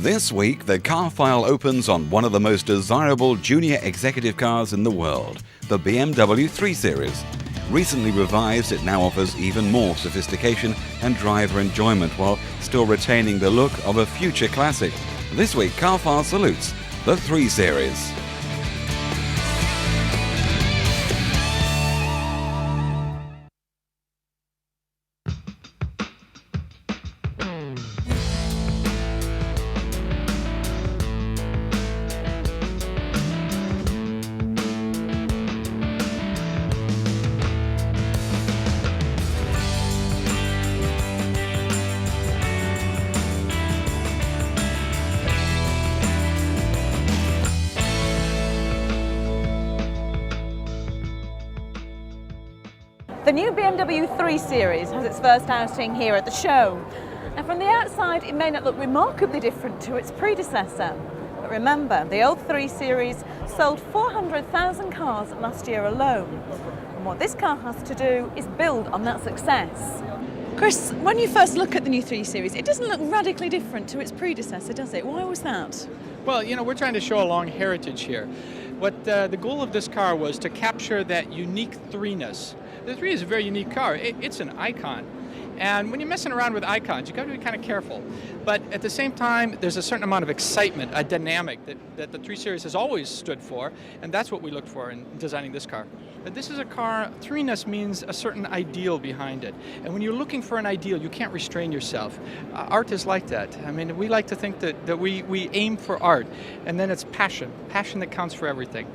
This week, the car file opens on one of the most desirable junior executive cars in the world, the BMW 3 Series. Recently revised, it now offers even more sophistication and driver enjoyment while still retaining the look of a future classic. This week, Car File salutes the 3 Series. The new BMW 3 Series has its first outing here at the show. And from the outside, it may not look remarkably different to its predecessor. But remember, the old 3 Series sold 400,000 cars last year alone. And what this car has to do is build on that success. Chris, when you first look at the new 3 Series, it doesn't look radically different to its predecessor, does it? Why was that? Well, you know, we're trying to show a long heritage here. What the goal of this car was to capture that unique 3-ness. The 3 is a very unique car. It's an icon. And when you're messing around with icons, you've got to be kind of careful. But at the same time, there's a certain amount of excitement, a dynamic that the 3 Series has always stood for, and that's what we looked for in designing this car. But this is a car, 3-ness means a certain ideal behind it. And when you're looking for an ideal, you can't restrain yourself. Art is like that. I mean, we like to think that we aim for art, and then it's passion that counts for everything.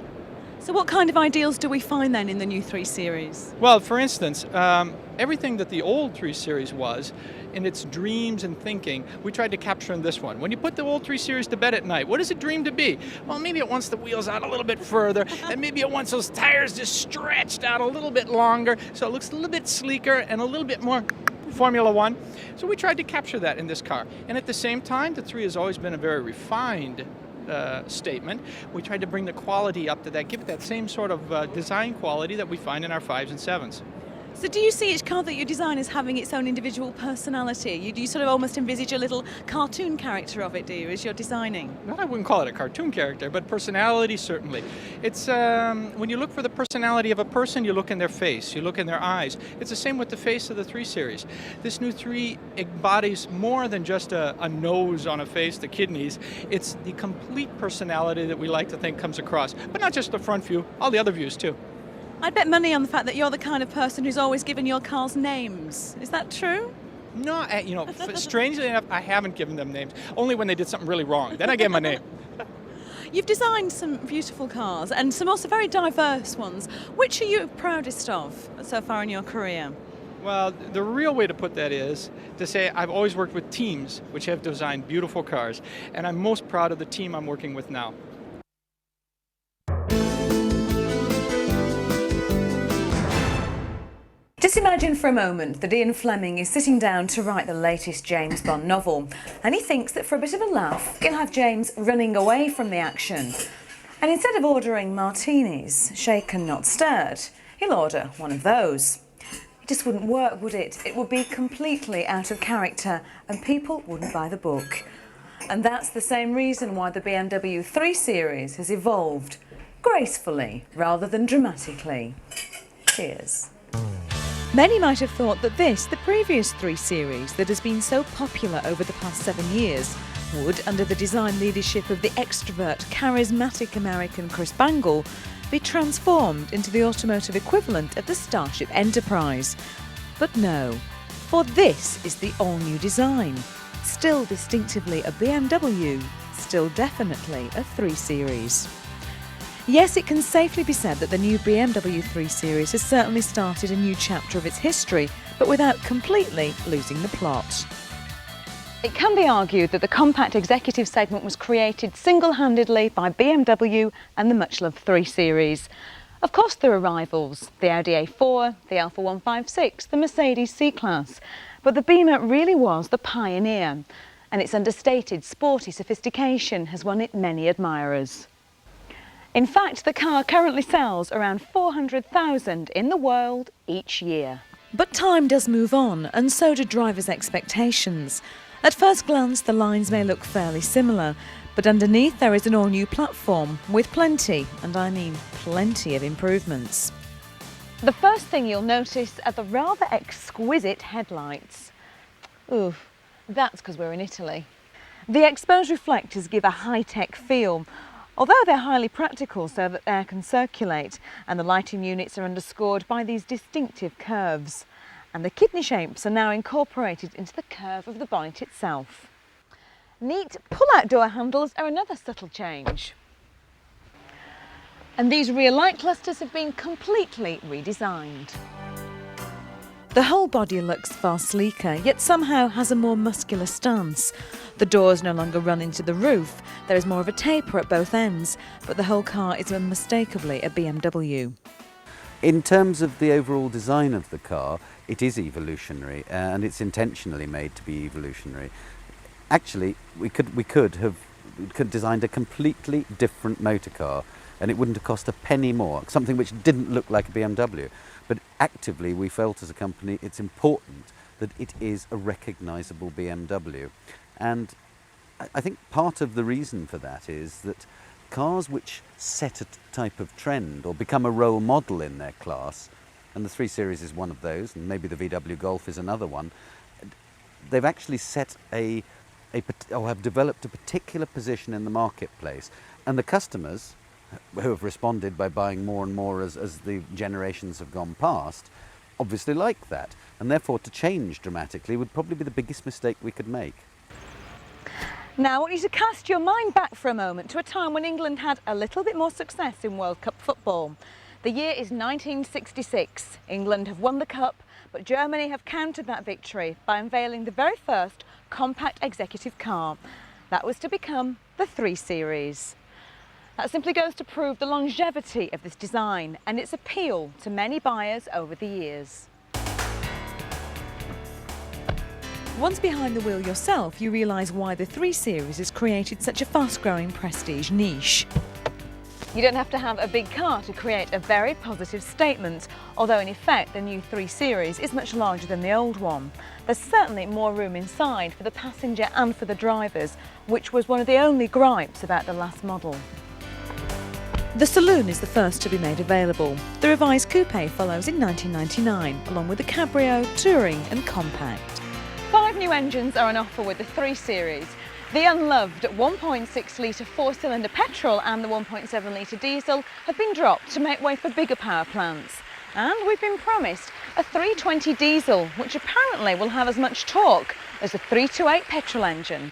So what kind of ideals do we find then in the new 3 Series? Well, for instance, everything that the old 3 Series was, in its dreams and thinking, we tried to capture in this one. When you put the old 3 Series to bed at night, what does it dream to be? Well, maybe it wants the wheels out a little bit further, and maybe it wants those tires just stretched out a little bit longer, so it looks a little bit sleeker and a little bit more Formula One. So we tried to capture that in this car. And at the same time, the 3 has always been a very refined statement. We tried to bring the quality up to that, give it that same sort of design quality that we find in our 5s and 7s. So do you see each car that you design as having its own individual personality? Do you sort of almost envisage a little cartoon character of it, do you, as you're designing? Well, I wouldn't call it a cartoon character, but personality, certainly. It's when you look for the personality of a person, you look in their face, you look in their eyes. It's the same with the face of the 3 Series. This new 3 embodies more than just a nose on a face, the kidneys. It's the complete personality that we like to think comes across, but not just the front view, all the other views too. I'd bet money on the fact that you're the kind of person who's always given your cars names. Is that true? No, you know, strangely enough, I haven't given them names. Only when they did something really wrong. Then I gave them a name. You've designed some beautiful cars and some also very diverse ones. Which are you proudest of so far in your career? Well, the real way to put that is to say I've always worked with teams which have designed beautiful cars, and I'm most proud of the team I'm working with now. Just imagine for a moment that Ian Fleming is sitting down to write the latest James Bond novel, and he thinks that for a bit of a laugh, he'll have James running away from the action. And instead of ordering martinis, shaken not stirred, he'll order one of those. It just wouldn't work, would it? It would be completely out of character, and people wouldn't buy the book. And that's the same reason why the BMW 3 Series has evolved gracefully rather than dramatically. Cheers. Many might have thought that this, the previous 3 Series that has been so popular over the past 7 years, would, under the design leadership of the extrovert, charismatic American Chris Bangle, be transformed into the automotive equivalent of the Starship Enterprise. But no, for this is the all-new design. Still distinctively a BMW, still definitely a 3 Series. Yes, it can safely be said that the new BMW 3 Series has certainly started a new chapter of its history, but without completely losing the plot. It can be argued that the compact executive segment was created single-handedly by BMW and the much-loved 3 Series. Of course there are rivals, the Audi A4, the Alfa 156, the Mercedes C-Class, but the Beamer really was the pioneer, and its understated sporty sophistication has won it many admirers. In fact, the car currently sells around 400,000 in the world each year. But time does move on, and so do drivers' expectations. At first glance, the lines may look fairly similar, but underneath there is an all-new platform with plenty, and I mean plenty of improvements. The first thing you'll notice are the rather exquisite headlights. Ooh, that's because we're in Italy. The exposed reflectors give a high-tech feel, although they're highly practical so that air can circulate, and the lighting units are underscored by these distinctive curves. And the kidney shapes are now incorporated into the curve of the bonnet itself. Neat pull-out door handles are another subtle change. And these rear light clusters have been completely redesigned. The whole body looks far sleeker, yet somehow has a more muscular stance. The doors no longer run into the roof, there is more of a taper at both ends, but the whole car is unmistakably a BMW. In terms of the overall design of the car, it is evolutionary, and it's intentionally made to be evolutionary. Actually, we could have designed a completely different motor car, and it wouldn't have cost a penny more, something which didn't look like a BMW. But actively, we felt as a company it's important that it is a recognisable BMW. And I think part of the reason for that is that cars which set a type of trend or become a role model in their class, and the 3 Series is one of those, and maybe the VW Golf is another one, they've actually set or have developed a particular position in the marketplace. And the customers, who have responded by buying more and more as the generations have gone past, obviously like that. And therefore to change dramatically would probably be the biggest mistake we could make. Now I want you to cast your mind back for a moment to a time when England had a little bit more success in World Cup football. The year is 1966. England have won the Cup, but Germany have countered that victory by unveiling the very first compact executive car. That was to become the 3 Series. That simply goes to prove the longevity of this design and its appeal to many buyers over the years. Once behind the wheel yourself, you realise why the 3 Series has created such a fast-growing prestige niche. You don't have to have a big car to create a very positive statement, although in effect the new 3 Series is much larger than the old one. There's certainly more room inside for the passenger and for the drivers, which was one of the only gripes about the last model. The saloon is the first to be made available. The revised coupe follows in 1999, along with the cabrio, touring and compact. 5 new engines are on offer with the 3 Series. The unloved 1.6-litre 4-cylinder petrol and the 1.7-litre diesel have been dropped to make way for bigger power plants. And we've been promised a 320 diesel, which apparently will have as much torque as a 328 petrol engine.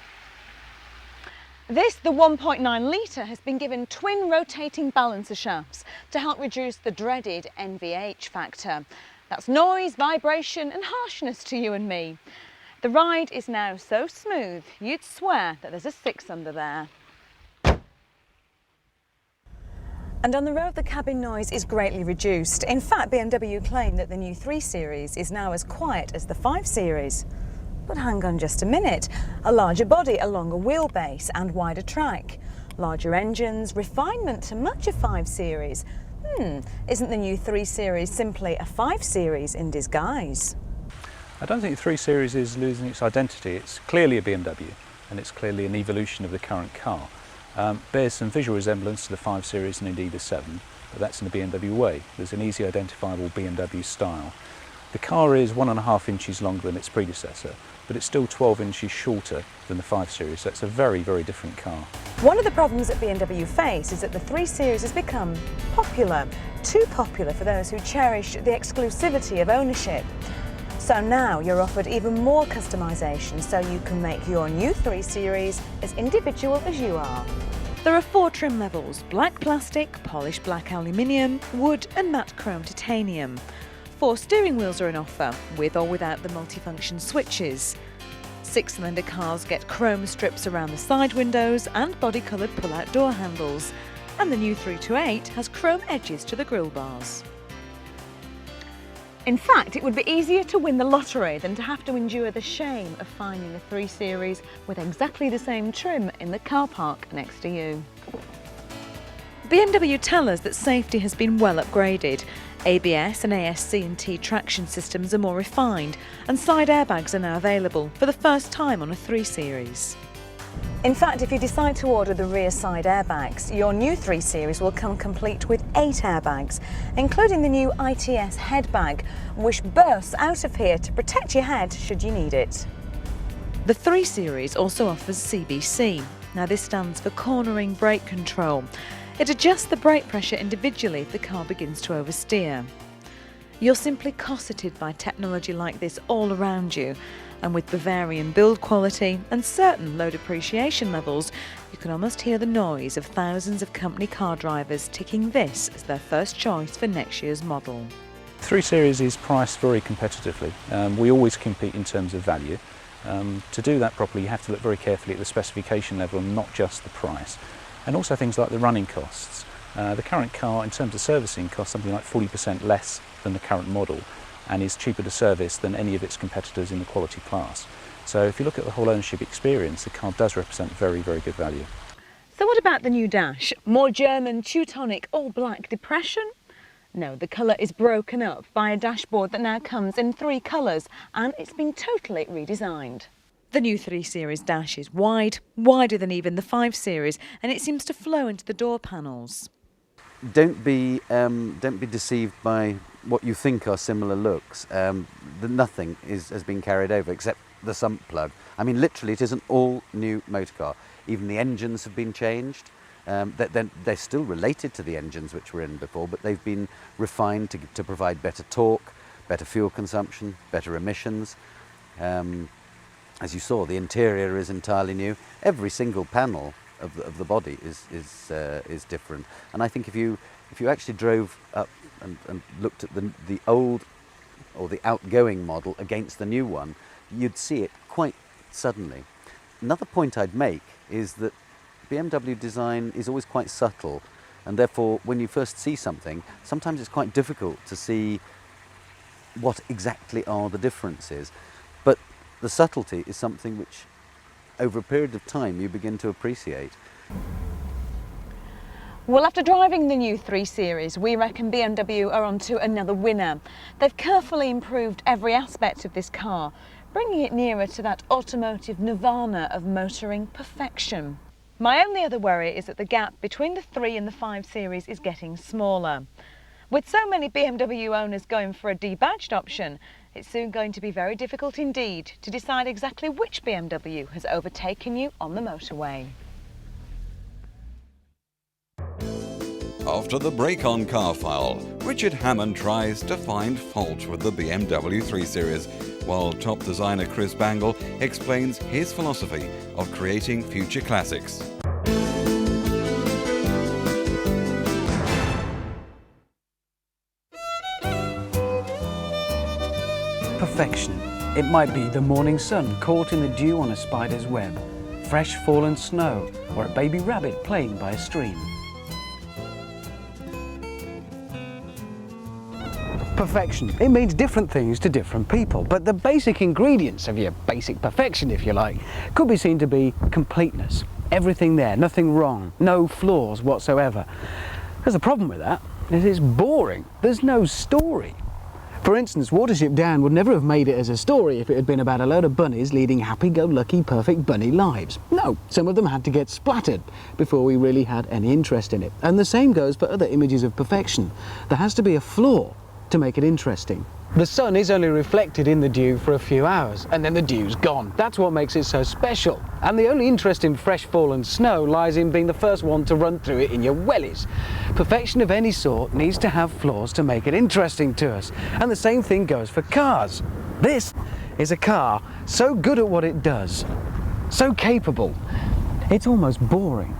The 1.9-litre has been given twin rotating balancer shafts to help reduce the dreaded NVH factor. That's noise, vibration and harshness to you and me. The ride is now so smooth you'd swear that there's a 6 under there. And on the road the cabin noise is greatly reduced. In fact, BMW claim that the new 3 Series is now as quiet as the 5 Series. But hang on just a minute. A larger body, a longer wheelbase and wider track. Larger engines, refinement to match a 5 Series. Isn't the new 3 Series simply a 5 Series in disguise? I don't think the 3 Series is losing its identity. It's clearly a BMW and it's clearly an evolution of the current car. Bears some visual resemblance to the 5 Series and indeed the 7, but that's in the BMW way. There's an easy identifiable BMW style. The car is 1.5 inches longer than its predecessor, but it's still 12 inches shorter than the 5 Series, so it's a very, very different car. One of the problems that BMW face is that the 3 Series has become popular, too popular for those who cherish the exclusivity of ownership. So now you're offered even more customisation so you can make your new 3 Series as individual as you are. There are 4 trim levels: black plastic, polished black aluminium, wood and matte chrome titanium. 4 steering wheels are on offer, with or without the multifunction switches. 6-cylinder cars get chrome strips around the side windows and body-coloured pull-out door handles. And the new 328 has chrome edges to the grille bars. In fact, it would be easier to win the lottery than to have to endure the shame of finding a 3 Series with exactly the same trim in the car park next to you. BMW tell us that safety has been well upgraded. ABS and ASC&T traction systems are more refined, and side airbags are now available for the first time on a 3 Series. In fact, if you decide to order the rear side airbags, your new 3 Series will come complete with 8 airbags, including the new ITS head bag, which bursts out of here to protect your head should you need it. The 3 Series also offers CBC. Now this stands for cornering brake control. It adjusts the brake pressure individually if the car begins to oversteer. You're simply cosseted by technology like this all around you, and with Bavarian build quality and certain low depreciation levels, you can almost hear the noise of thousands of company car drivers ticking this as their first choice for next year's model. 3 Series is priced very competitively. We always compete in terms of value. To do that properly, you have to look very carefully at the specification level and not just the price. And also things like the running costs. The current car, in terms of servicing, costs something like 40% less than the current model and is cheaper to service than any of its competitors in the quality class. So if you look at the whole ownership experience, the car does represent very, very good value. So what about the new dash? More German, Teutonic, all black depression? No, the colour is broken up by a dashboard that now comes in 3 colours, and it's been totally redesigned. The new 3 Series dash is wide, wider than even the 5 Series, and it seems to flow into the door panels. Don't be deceived by what you think are similar looks. Nothing has been carried over except the sump plug. I mean, literally, it is an all-new motor car. Even the engines have been changed. They're still related to the engines which were in before, but they've been refined to provide better torque, better fuel consumption, better emissions. As you saw, the interior is entirely new. Every single panel of the body is different. And I think if you actually drove up and looked at the old or the outgoing model against the new one, you'd see it quite suddenly. Another point I'd make is that BMW design is always quite subtle, and therefore when you first see something, sometimes it's quite difficult to see what exactly are the differences. But the subtlety is something which, over a period of time, you begin to appreciate. Well, after driving the new 3 Series, we reckon BMW are on to another winner. They've carefully improved every aspect of this car, bringing it nearer to that automotive nirvana of motoring perfection. My only other worry is that the gap between the 3 and the 5 Series is getting smaller. With so many BMW owners going for a debadged option, it's soon going to be very difficult indeed to decide exactly which BMW has overtaken you on the motorway. After the break on Car File, Richard Hammond tries to find fault with the BMW 3 Series, while top designer Chris Bangle explains his philosophy of creating future classics. Perfection. It might be the morning sun caught in the dew on a spider's web, fresh fallen snow, or a baby rabbit playing by a stream. Perfection. It means different things to different people, but the basic ingredients of your basic perfection, if you like, could be seen to be completeness. Everything there, nothing wrong, no flaws whatsoever. There's a problem with that, is it's boring. There's no story. For instance, Watership Down would never have made it as a story if it had been about a load of bunnies leading happy-go-lucky, perfect bunny lives. No, some of them had to get splattered before we really had any interest in it. And the same goes for other images of perfection. There has to be a flaw to make it interesting. The sun is only reflected in the dew for a few hours, and then the dew's gone. That's what makes it so special. And the only interest in fresh fallen snow lies in being the first one to run through it in your wellies. Perfection of any sort needs to have flaws to make it interesting to us. And the same thing goes for cars. This is a car so good at what it does, so capable, it's almost boring.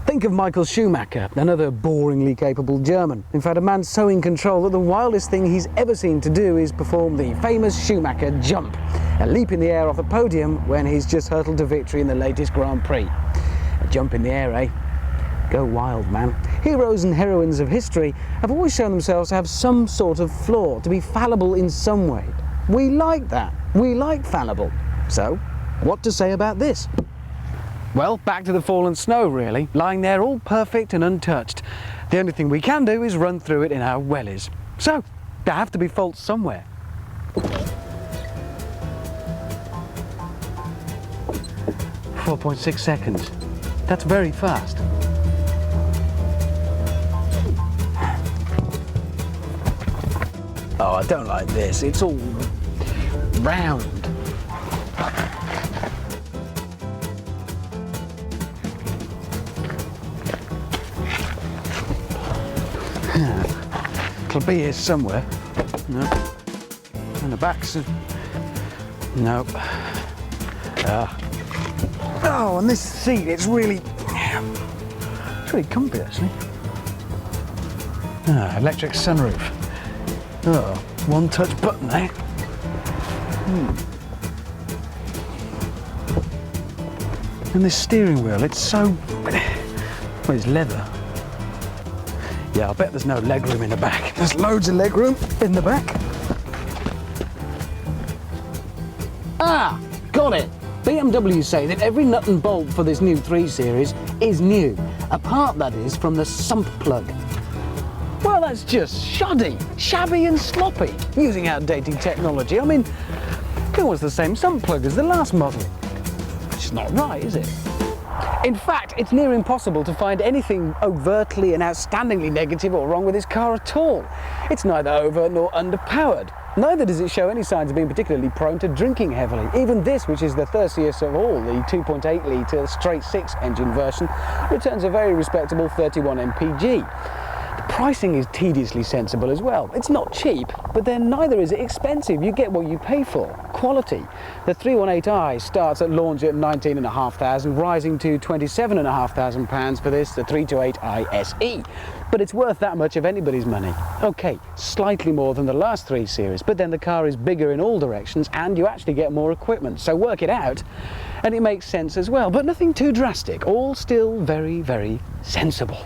Think of Michael Schumacher, another boringly capable German. In fact, a man so in control that the wildest thing he's ever seen to do is perform the famous Schumacher jump, a leap in the air off a podium when he's just hurtled to victory in the latest Grand Prix. A jump in the air, eh? Go wild, man. Heroes and heroines of history have always shown themselves to have some sort of flaw, to be fallible in some way. We like that. We like fallible. So, what to say about this? Well, back to the fallen snow really, lying there all perfect and untouched. The only thing we can do is run through it in our wellies. So, there have to be faults somewhere. 4.6 seconds. That's very fast. Oh, I don't like this. It's all round. It'll be here somewhere. No. And the back's... No. Oh, and this seat, it's really comfy actually. Electric sunroof. Oh, one touch button, eh? And this steering wheel, it's so... Well, it's leather. Yeah, I bet there's no legroom in the back. There's loads of legroom in the back. Ah, got it. BMW say that every nut and bolt for this new 3 Series is new, apart that is from the sump plug. Well, that's just shoddy, shabby and sloppy, using outdated technology. I mean, who wants the same sump plug as the last model? It's not right, is it? In fact, it's near impossible to find anything overtly and outstandingly negative or wrong with this car at all. It's neither over nor underpowered. Neither does it show any signs of being particularly prone to drinking heavily. Even this, which is the thirstiest of all, the 2.8 litre straight 6 engine version, returns a very respectable 31 mpg. The pricing is tediously sensible as well. It's not cheap, but then neither is it expensive. You get what you pay for. Quality. The 318i starts at launch at £19,500, rising to £27,500 for this, the 328i SE. But it's worth that much of anybody's money. Okay, slightly more than the last 3 Series, but then the car is bigger in all directions and you actually get more equipment. So work it out and it makes sense as well, but nothing too drastic. All still very, very sensible.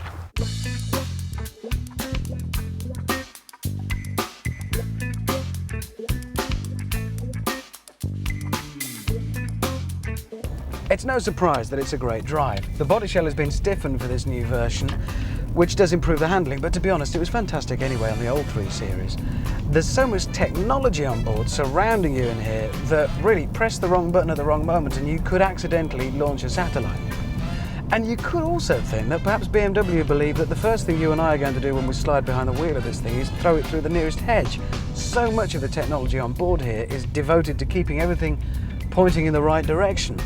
It's no surprise that it's a great drive. The body shell has been stiffened for this new version, which does improve the handling, but to be honest, it was fantastic anyway on the old 3 Series. There's so much technology on board surrounding you in here that really press the wrong button at the wrong moment and you could accidentally launch a satellite. And you could also think that perhaps BMW believe that the first thing you and I are going to do when we slide behind the wheel of this thing is throw it through the nearest hedge. So much of the technology on board here is devoted to keeping everything pointing in the right direction.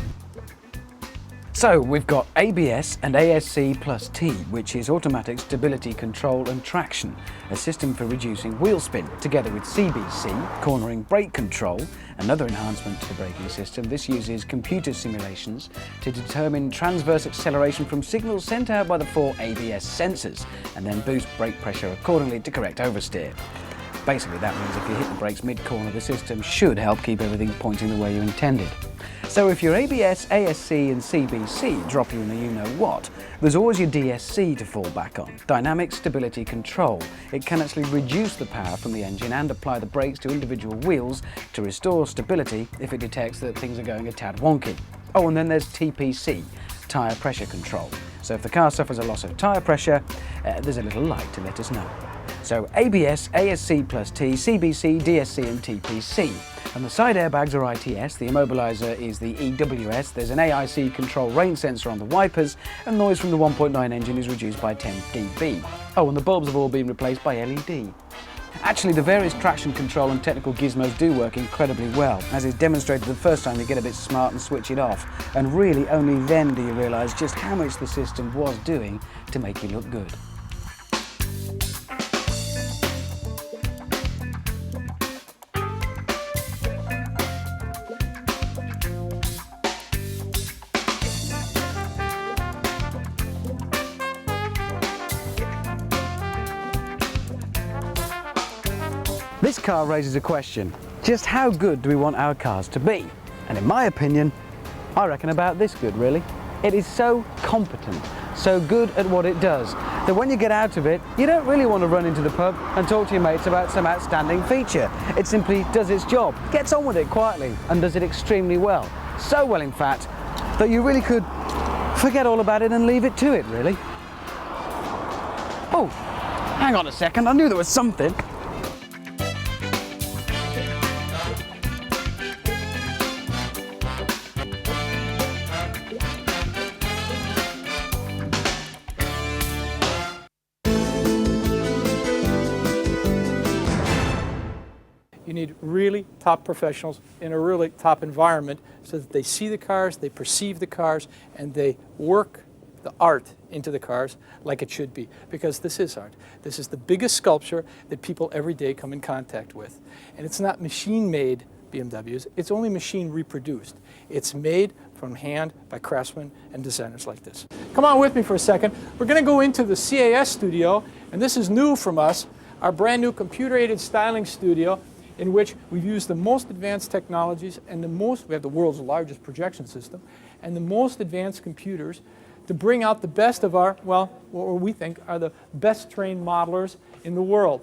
So we've got ABS and ASC plus T, which is automatic stability control and traction, a system for reducing wheel spin, together with CBC, cornering brake control, another enhancement to the braking system. This uses computer simulations to determine transverse acceleration from signals sent out by the 4 ABS sensors, and then boost brake pressure accordingly to correct oversteer. Basically that means if you hit the brakes mid-corner, the system should help keep everything pointing the way you intended. So if your ABS, ASC and CBC drop you in the you-know-what, there's always your DSC to fall back on, Dynamic Stability Control. It can actually reduce the power from the engine and apply the brakes to individual wheels to restore stability if it detects that things are going a tad wonky. Oh, and then there's TPC, Tyre Pressure Control. So if the car suffers a loss of tyre pressure, there's a little light to let us know. So ABS, ASC plus T, CBC, DSC and TPC. And the side airbags are ITS, the immobiliser is the EWS, there's an AIC control rain sensor on the wipers, and noise from the 1.9 engine is reduced by 10 dB. Oh, and the bulbs have all been replaced by LED. Actually, the various traction control and technical gizmos do work incredibly well, as is demonstrated the first time you get a bit smart and switch it off. And really only then do you realise just how much the system was doing to make you look good. This car raises a question. Just how good do we want our cars to be? And in my opinion, I reckon about this good, really. It is so competent, so good at what it does, that when you get out of it, you don't really want to run into the pub and talk to your mates about some outstanding feature. It simply does its job, gets on with it quietly, and does it extremely well. So well, in fact, that you really could forget all about it and leave it to it, really. Oh, hang on a second, I knew there was something. You need really top professionals in a really top environment so that they see the cars, they perceive the cars, and they work the art into the cars like it should be, because this is art. This is the biggest sculpture that people every day come in contact with. And it's not machine-made BMWs, it's only machine reproduced. It's made from hand by craftsmen and designers like this. Come on with me for a second. We're going to go into the CAS studio, and this is new from us, our brand new computer-aided styling studio, in which we've used the most advanced technologies and we have the world's largest projection system, and the most advanced computers to bring out the best of our, well, what we think are the best trained modelers in the world.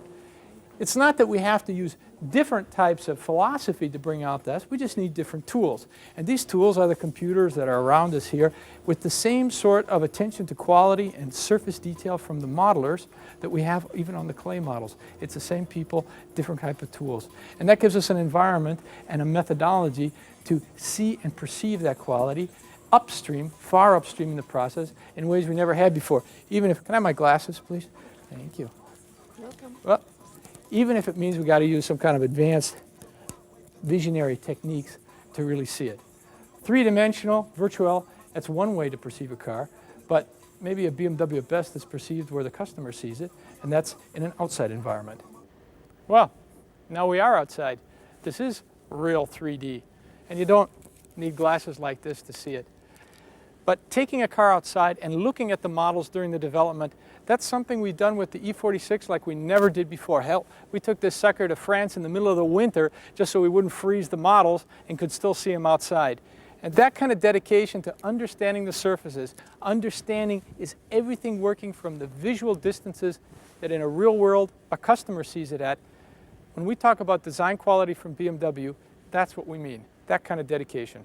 It's not that we have to use different types of philosophy to bring out this, we just need different tools. And these tools are the computers that are around us here with the same sort of attention to quality and surface detail from the modelers that we have even on the clay models. It's the same people, different type of tools. And that gives us an environment and a methodology to see and perceive that quality upstream, far upstream in the process, in ways we never had before. Even if, can I have my glasses, please? Thank you. Welcome. Well, even if it means we got to use some kind of advanced visionary techniques to really see it. Three-dimensional, virtual, that's one way to perceive a car, but maybe a BMW at best is perceived where the customer sees it, and that's in an outside environment. Well, now we are outside. This is real 3D, and you don't need glasses like this to see it. But taking a car outside and looking at the models during the development, that's something we've done with the E46 like we never did before. Hell, we took this sucker to France in the middle of the winter just so we wouldn't freeze the models and could still see them outside. And that kind of dedication to understanding the surfaces, understanding is everything working from the visual distances that in a real world a customer sees it at. When we talk about design quality from BMW, that's what we mean, that kind of dedication.